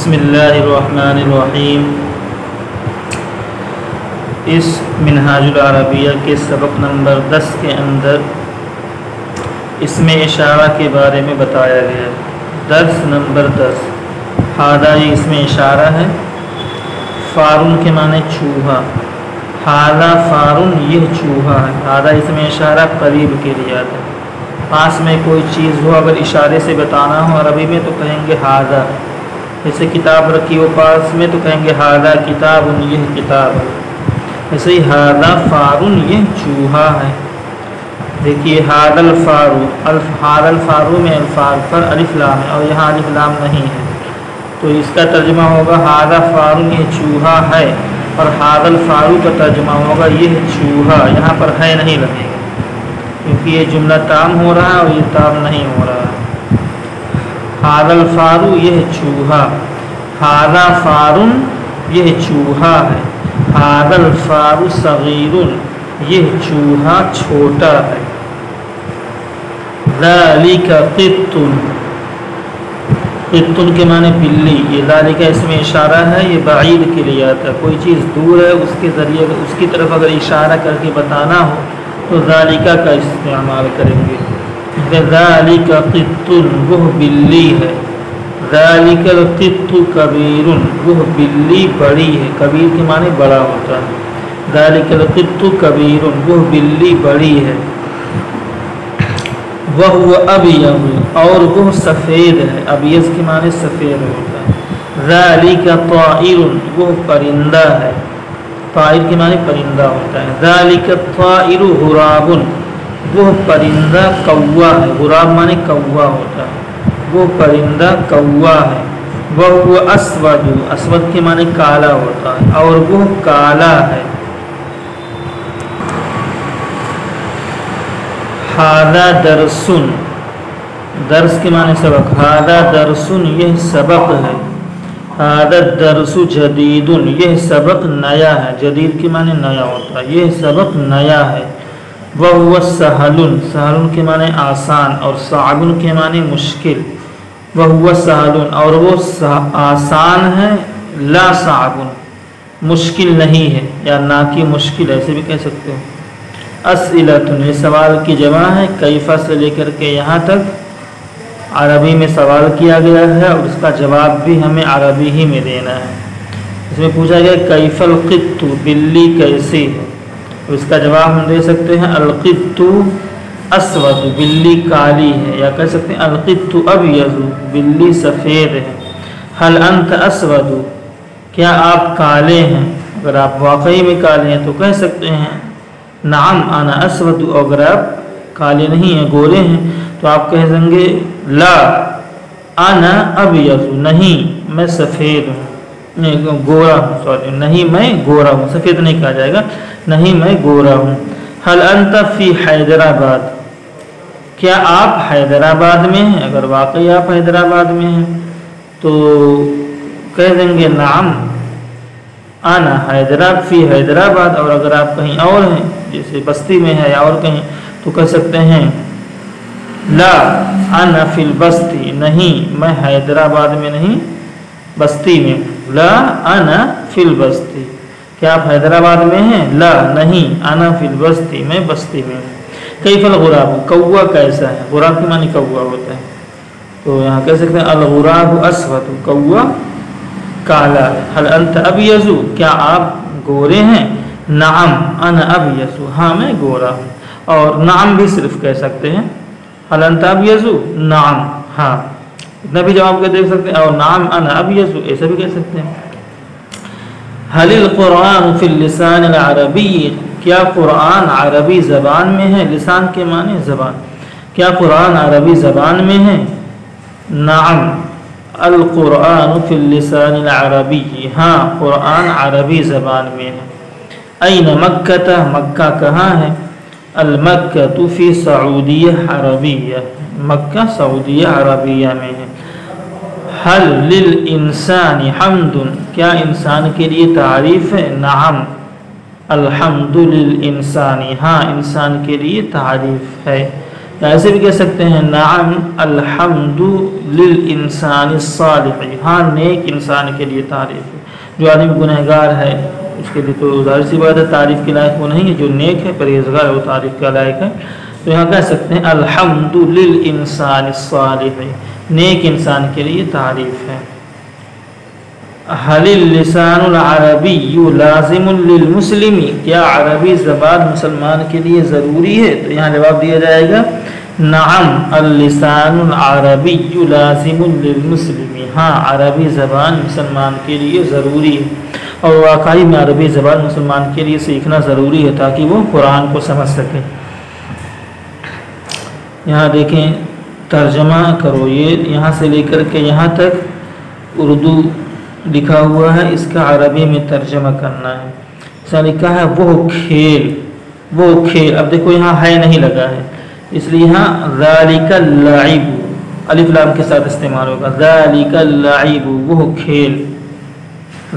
بسم اللہ الرحمن الرحیم۔ اس منہاج العربیہ کے سبق نمبر 10 کے اندر اس میں اشارہ کے بارے میں بتایا گیا۔ درس نمبر 10 ہادہ، یہ اس میں اشارہ ہے۔ فارن کے معنی چوہا، ہادہ فارن، یہ چوہا ہے۔ ہادہ اس میں اشارہ قریب کے لیے آتا ہے، پاس میں کوئی چیز ہو اگر اشارے سے بتانا ہو عربی میں تو کہیں گے ہادہ۔ جیسے کتاب رکھی ہو پاس میں تو کہیں گے ہادہ کتاب، یہ کتاب ہے۔ ایسے ہی ہادہ فارن، یہ چوہا ہے۔ دیکھیے ہادہ الفارو، ہادہ الفارو میں الفار پر الف لام ہے اور یہاں الف لام نہیں ہے، تو اس کا ترجمہ ہوگا ہادہ فارن، یہ چوہا ہے، اور ہادہ الفارو کا ترجمہ ہوگا یہ چوہا۔ یہاں پر ہے نہیں لگے گا کیونکہ یہ جملہ تام ہو رہا ہے اور یہ تام نہیں ہو رہا ہے۔ ہادہ الفارو، یہ چوہا، ہادہ فارن، یہ چوہا ہے، ہادہ الفارو صغیر، یہ چوہا چھوٹا ہے۔ ذالک قط، قط کے معنی بلی، یہ ذالک اس میں اشارہ ہے، یہ بعید کے لیے آتا ہے، کوئی چیز دور ہے اس کے ذریعے اس کی طرف اگر اشارہ کر کے بتانا ہو تو ذالک کا استعمال کریں گے۔ ذالک قط، وہ بلی ہے۔ ذالک القط کبیر، وہ بلی بڑی ہے، کبیر کے معنی بڑا ہوتا ہے۔ ذالک القط کبیر، وہ بلی بڑی ہے۔ وہو ابیض، اور وہ سفید ہے، ابیض کے معنی سفید ہوتا ہے۔ ذالک طائر، وہ پرندہ ہے، طائر کے معنی پرندہ ہوتا ہے۔ ذالک الطائر غراب، وہ پرندہ کوا ہے، غراب معنی کوا ہوتا ہے، وہ پرندہ کوا ہے۔ وہ اسود، اسود کے معنی کالا ہوتا ہے، اور وہ کالا ہے۔ ہادہ درسن، درس کے معنی سبق، ہادہ درسن، یہ سبق ہے۔ ہادہ درس جدید، یہ سبق نیا ہے، جدید کے معنی نیا ہوتا ہے، یہ سبق نیا ہے۔ وہ سہل، سہل کے معنی آسان، اور صعب کے معنی مشکل۔ وہ سہل، اور وہ آسان ہے، لا صعب، مشکل نہیں ہے، یا نہ کی مشکل، ایسے بھی کہہ سکتے ہو۔ اسئلۃ، یہ سوال کی جمع ہے، کیفہ سے لے کر کے یہاں تک عربی میں سوال کیا گیا ہے اور اس کا جواب بھی ہمیں عربی ہی میں دینا ہے۔ اس میں پوچھا گیا کیف القط، بلی کیسی ہے، اس کا جواب ہم دے سکتے ہیں القط اسود، بلی کالی ہے، یا کہہ سکتے ہیں القط ابیض، بلی سفید ہے۔ هل انت اسود، کیا آپ کالے ہیں، اگر آپ واقعی میں کالے ہیں تو کہہ سکتے ہیں نعم انا اسود، اور اگر آپ کالے نہیں ہیں، گورے ہیں، تو آپ کہہ دیں گے لا انا ابیض، نہیں میں سفید ہوں، گورا ہوں، سوری نہیں میں گورا ہوں، سفید نہیں کہا جائے گا، نہیں میں گورا ہوں۔ هل انت فی حیدرآباد، کیا آپ حیدرآباد میں ہیں، اگر واقعی آپ حیدرآباد میں ہیں تو کہہ دیں گے نعم انا فی حیدرآباد، اور اگر آپ کہیں اور ہیں جیسے بستی میں ہے یا اور کہیں تو کہہ سکتے ہیں لا انا فی البستی، نہیں میں حیدرآباد میں نہیں بستی میں ہوں، لا انا فی البستی، کیا آپ حیدرآباد میں ہیں، لا نہیں انا فی البستی، میں بستی میں ہوں۔ کیف الغراب، کوا کیسا ہے، غراب کے معنی کوا ہوتا ہے، تو یہاں کہہ سکتے ہیں الغراب اسود، کوا کالا ہے۔ هل انت ابیض، کیا آپ گورے ہیں، نعم انا ابیض، ہاں میں گورا ہوں، اور نعم بھی صرف کہہ سکتے ہیں، هل انت ابیض، نعم ہاں، اتنا بھی جواب کے دیکھ سکتے ہیں، اور نعم انا ابیض ایسا بھی کہہ سکتے ہیں۔ هل القرآن فی اللسان العربی، کیا قرآن عربی زبان میں ہے، لسان کے معنی زبان، کیا قرآن عربی زبان میں ہے، نعم القرآن فی اللسان العربی، ہاں قرآن عربی زبان میں ہے۔ این مکہ، مکہ کہاں ہے، المکہ فی سعودیہ عربیہ، مکہ سعودیہ عربیہ میں ہے۔ حل للانسان حمد، کیا انسان کے لیے تعریف ہے، نعم الحمد للانسان، ہاں انسان کے لیے تعریف ہے۔ ایسے بھی کہہ سکتے ہیں نعم الحمد للانسان الصالح، ہاں نیک انسان کے لیے تعریف ہے۔ جو آدمی گنہگار ہے اس کے لیے تو ظاہر سی بات ہے تعریف کے لائق وہ نہیں ہے، جو نیک ہے پرہیزگار ہے وہ تعریف کے لائق ہے۔ تو یہاں کہہ سکتے ہیں الحمد للانسان الصالح، نیک انسان کے لیے تعریف ہے۔ حل اللسان العربی لازم للمسلم، کیا عربی زبان مسلمان کے لیے ضروری ہے؟ تو یہاں جواب دیا جائے گا نعم اللسان العربی لازم للمسلم، ہاں عربی زبان مسلمان کے لیے ضروری ہے، اور واقعی میں عربی زبان مسلمان کے لیے سیکھنا ضروری ہے تاکہ وہ قرآن کو سمجھ سکے۔ یہاں دیکھیں ترجمہ کرو، یہ یہاں سے لے کر کے یہاں تک اردو لکھا ہوا ہے، اس کا عربی میں ترجمہ کرنا ہے۔ ایسا لکھا ہے وہ کھیل، وہ کھیل، اب دیکھو یہاں ہے نہیں لگا ہے اس لیے یہاں ذالک اللعب الف لام کے ساتھ استعمال ہوگا، ذالک اللعب وہ کھیل،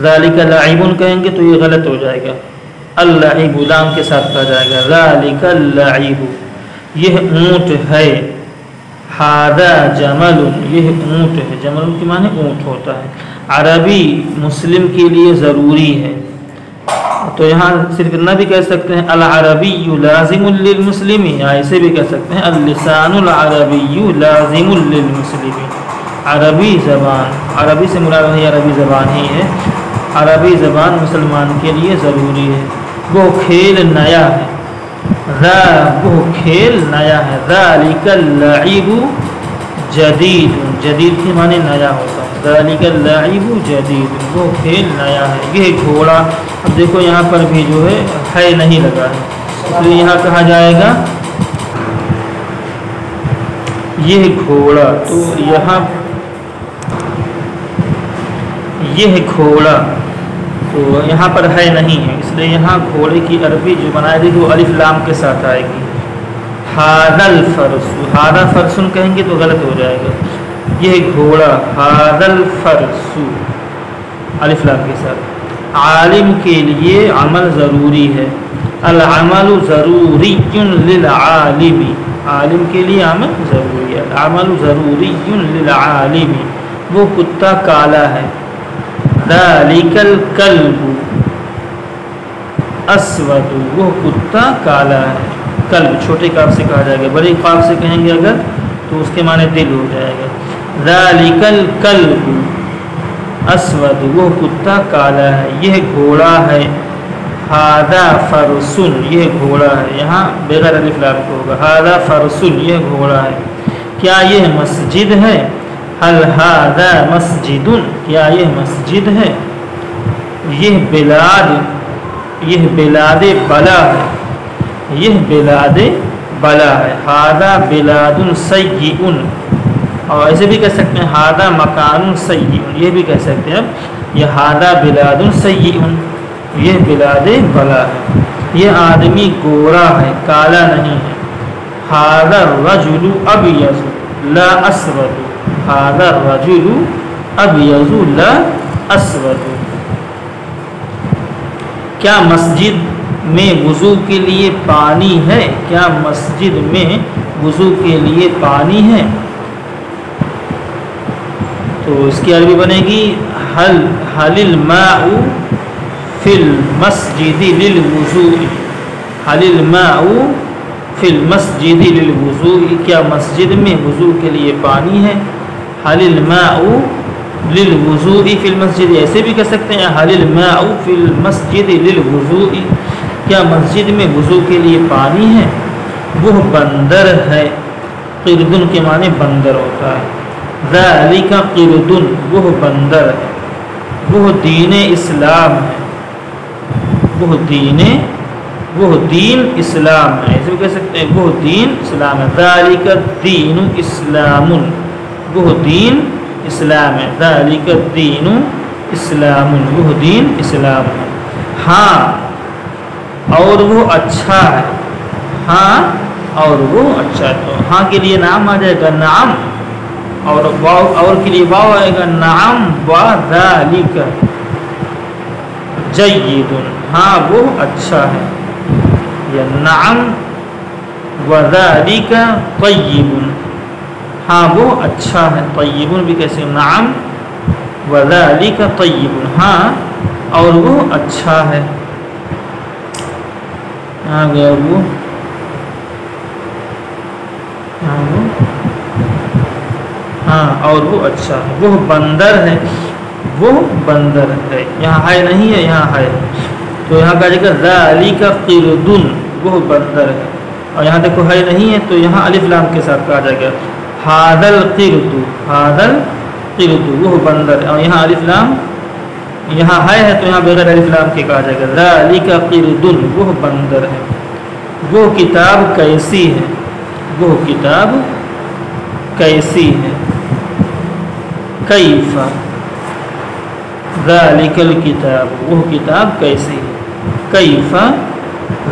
ذالک لعب کہیں گے تو یہ غلط ہو جائے گا، اللعب لام کے ساتھ کہا جائے گا، ذالک اللعب یہ اونٹ ہے، ھذا جمل یہ اونٹ ہے، جمل کی معنی اونٹ ہوتا ہے، عربی مسلم کے لیے ضروری ہے۔ تو یہاں صرف اتنا بھی کہہ سکتے ہیں العربی لازم للمسلم، یا ایسے بھی کہہ سکتے ہیں اللسان العربی لازم للمسلم، عربی زبان، عربی سے مراد ہے عربی زبان ہی ہے، عربی زبان مسلمان کے لیے ضروری ہے۔ وہ کھیل نیا ہے، وہ کھیل نیا ہے، ذالک اللعب جدید، جدید کے معنی نیا ہوتا ہے، ذالک اللعب جدید وہ کھیل نیا ہے۔ یہ گھوڑا، اب دیکھو یہاں پر بھی جو ہے نہیں لگا ہے، اس لیے یہاں کہا جائے گا یہ گھوڑا، تو یہاں یہ گھوڑا تو یہاں پر ہے نہیں ہے، اس لیے یہاں گھوڑے کی عربی جو بنائے گی وہ الف لام کے ساتھ آئے گی، ھذا الفرس، ھذا فرسن کہیں گے تو غلط ہو جائے گا، یہ گھوڑا، ھذا الفرس الف لام کے ساتھ۔ عالم کے لیے عمل ضروری ہے، العمل ضروری للعالم، عالم کے لیے عمل ضروری ہے، العمل ضروری للعالم وہ کتا کالا ہے، ذالک الکلب اسود وہ کتا کالا ہے، کلب چھوٹے کاف سے کہا جائے گا، بڑے کاف سے کہیں گے اگر تو اس کے معنی دل ہو جائے گا، ذالک الکلب اسود وہ کتا کالا ہے، یہ گھوڑا ہے، ھذا فرسن یہ گھوڑا ہے، یہاں بغیر الف لام کو ہوگا، ھذا فرسن یہ گھوڑا ہے۔ کیا یہ مسجد ہے؟ هل ھذا مسجد کیا یہ مسجد ہے؟ یہ بلاد بلا ہے، یہ بلاد بلا ہے، ھذا بلاد سیئ، اور ایسے بھی کہہ سکتے ہیں ھذا مکان سیئ، یہ بھی کہہ سکتے ہیں اب یہ ھذا بلاد سیئ یہ بلاد بلا ہے، یہ آدمی گورا ہے کالا نہیں ہے، ھذا الرجل ابیض لا اسود، ھذا الرجل ابیض لا اسود۔ کیا مسجد میں وضو کے لیے پانی ہے؟ کیا مسجد میں وضو کے لیے پانی ہے؟ تو اس کی عربی بنے گی حل الماء فی المسجد للوضوء، حل الماء فی المسجد للوضوء کیا مسجد میں وضو کے لیے پانی ہے؟ حل الماء للوضوء فی المسجد، ایسے بھی کہہ سکتے ہیں حل الماء فی المسجد للوضوء کیا مسجد میں وضو کے لیے پانی ہے؟ وہ بندر ہے، قردن کے معنی بندر ہوتا ہے، ذالک قردن وہ بندر ہے، وہ دین اسلام ہے، وہ دین اسلام ہے، ایسے بھی کہہ سکتے ہیں وہ دین اسلام ہے، ذالک الدین اسلام وہ دین اسلام ہے، ذالک الدین اسلام وہ دین اسلام ہے۔ ہاں اور وہ اچھا ہے، ہاں اور وہ اچھا ہے، تو ہاں کے لیے نام آ جائے گا نعم، اور واو اور کے لیے واو آئے گا نعم و ذالک جید، ہاں وہ اچھا ہے، یا نعم وذالک طیب، ہاں وہ اچھا ہے، طیب بھی کیسے، نعم وذالک طیب، ہاں اور وہ اچھا ہے، یہاں گیا وہ ہاں اور وہ اچھا ہے، وہ بندر ہے، وہ بندر ہے، یہاں ہے نہیں ہے، یہاں ہے، تو یہاں کہا جائے گا ذالک قرد، وہ بندر ہے، اور یہاں دیکھو ہے نہیں ہے تو یہاں الف لام کے ساتھ کہا جائے گا ھذا القرد، ھذا القرد وہ بندر ہے، اور یہاں الف لام، یہاں ہے تو یہاں بغیر الف لام کے کہا جائے گا ذالک قرد، وہ بندر ہے، وہ کتاب کیسی ہے، وہ کتاب کیسی ہے، کیف ذالک الکتاب، وہ کتاب کیسی ہے، کیف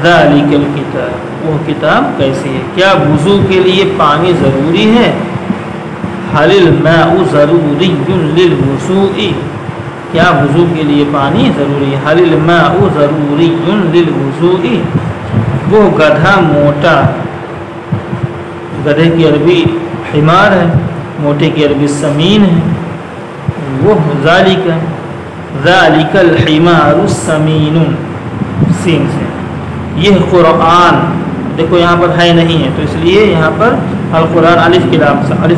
ذالک الکتاب، وہ کتاب کیسی ہے، کیا وضو کے لیے پانی ضروری ہے، حل الماء ضروری للوضوء، کیا وضو کے لیے پانی ضروری ہے، حل الماء ضروری للوضوء، وہ گدھا موٹا، گدھے کی عربی حمار ہے، موٹے کی عربی سمین ہے، وہ ذالک، ذالک الحمار السمین، سین سے، یہ قرآن، دیکھو یہاں پر ہے نہیں ہے تو اس لیے یہاں پر القرآن الف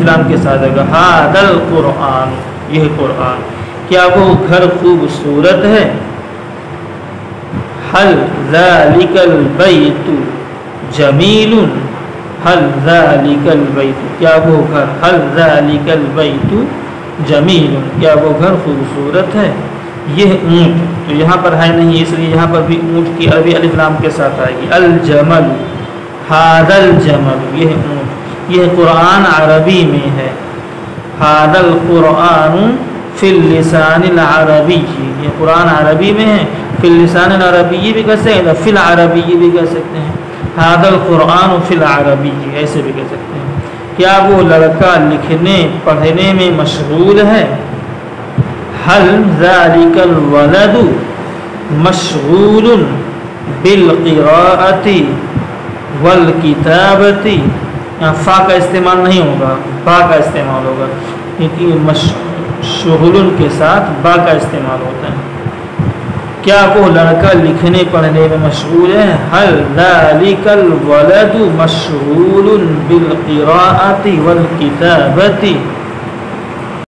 لام کے ساتھ ہوگا، ھذا القرآن، یہ قرآن، کیا وہ گھر خوبصورت ہے، حل ذالک البیت جمیل، حل ذالک البیت، کیا وہ گھر، حل ذالک البیت جمیل، کیا وہ گھر خوبصورت ہے، یہ اونٹ، تو یہاں پر ہے نہیں اس لیے یہاں پر بھی اونٹ کی عربی الف لام کے ساتھ آئے گی، الجمل، ھذا الجمل، یہ اونٹ، یہ قرآن عربی میں ہے، ھذا القرآن فی اللسان العربی، یہ قرآن عربی میں ہے، فی اللسان العربی بھی کہہ سکتے ہیں، فی العربی بھی کہہ سکتے ہیں، ھذا القرآن فی العربی، ایسے بھی کہہ سکتے ہیں، کیا وہ لڑکا لکھنے پڑھنے میں مشغول ہے، حل ذالک الولد مشغول بالقراءۃ والکتابۃ، یہاں فا کا استعمال نہیں ہوگا، با کا استعمال ہوگا، کیونکہ مشغول کے ساتھ با کا استعمال ہوتا ہے، کیا وہ لڑکا لکھنے پڑھنے میں مشغول ہے، حل ذالک الولد مشغول بالقراءۃ والکتابۃ